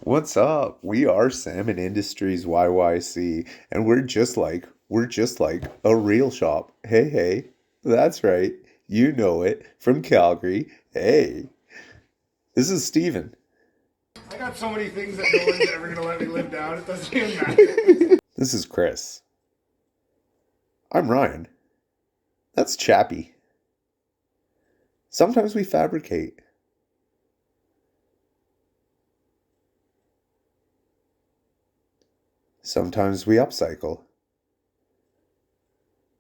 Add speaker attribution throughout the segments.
Speaker 1: What's up? We are Salmon Industries YYC, and we're just like a real shop. Hey, hey, that's right. You know it from Calgary. Hey, this is Steven.
Speaker 2: I got so many things that no one's ever gonna let me live down. It doesn't even matter.
Speaker 1: This is Chris. I'm Ryan. That's Chappie. Sometimes we fabricate. Sometimes we upcycle.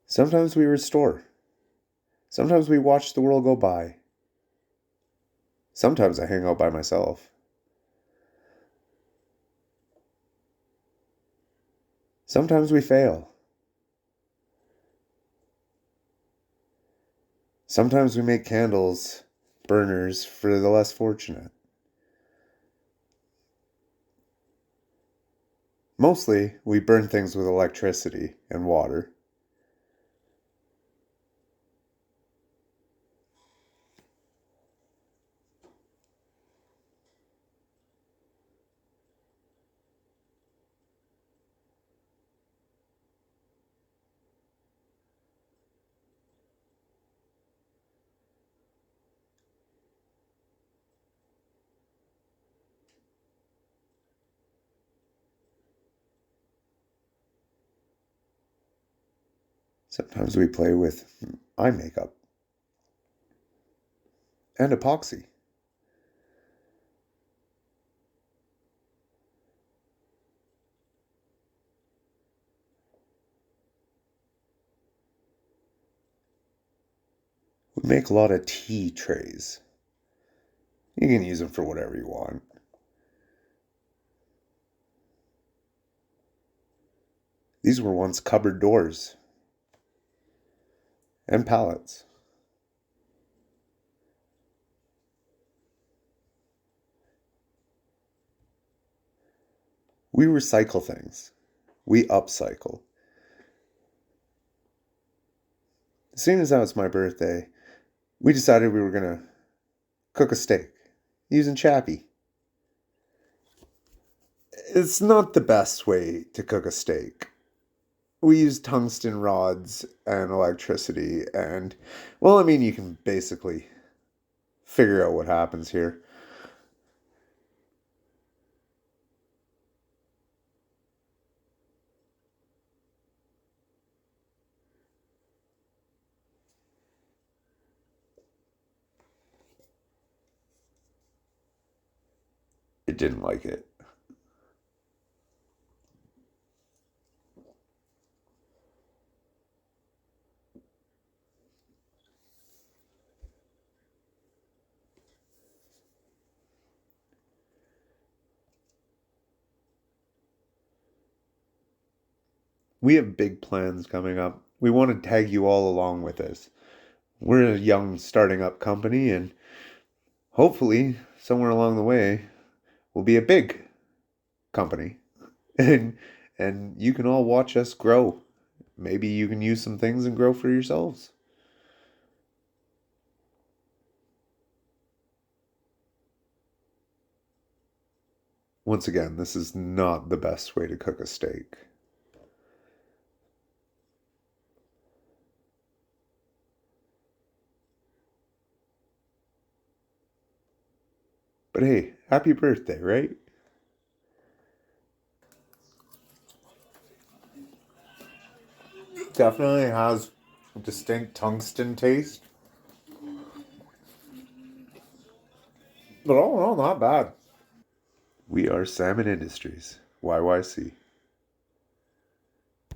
Speaker 1: Sometimes we restore. Sometimes we watch the world go by. Sometimes I hang out by myself. Sometimes we fail. Sometimes we make candles, burners for the less fortunate. Mostly, we burn things with electricity and water. Sometimes we play with eye makeup and epoxy. We make a lot of tea trays. You can use them for whatever you want. These were once cupboard doors and pallets. We recycle things. We upcycle. Seeing as how it's my birthday, we decided we were going to cook a steak using Chappie. It's not the best way to cook a steak. We use tungsten rods and electricity, and, well, I mean, you can basically figure out what happens here. It didn't like it. We have big plans coming up. We want to tag you all along with us. We're a young starting up company, and hopefully, somewhere along the way, we'll be a big company. And and you can all watch us grow. Maybe you can use some things and grow for yourselves. Once again, this is not the best way to cook a steak. But hey, happy birthday, right? Definitely has a distinct tungsten taste. But all in all, not bad. We are Salmon Industries, YYC.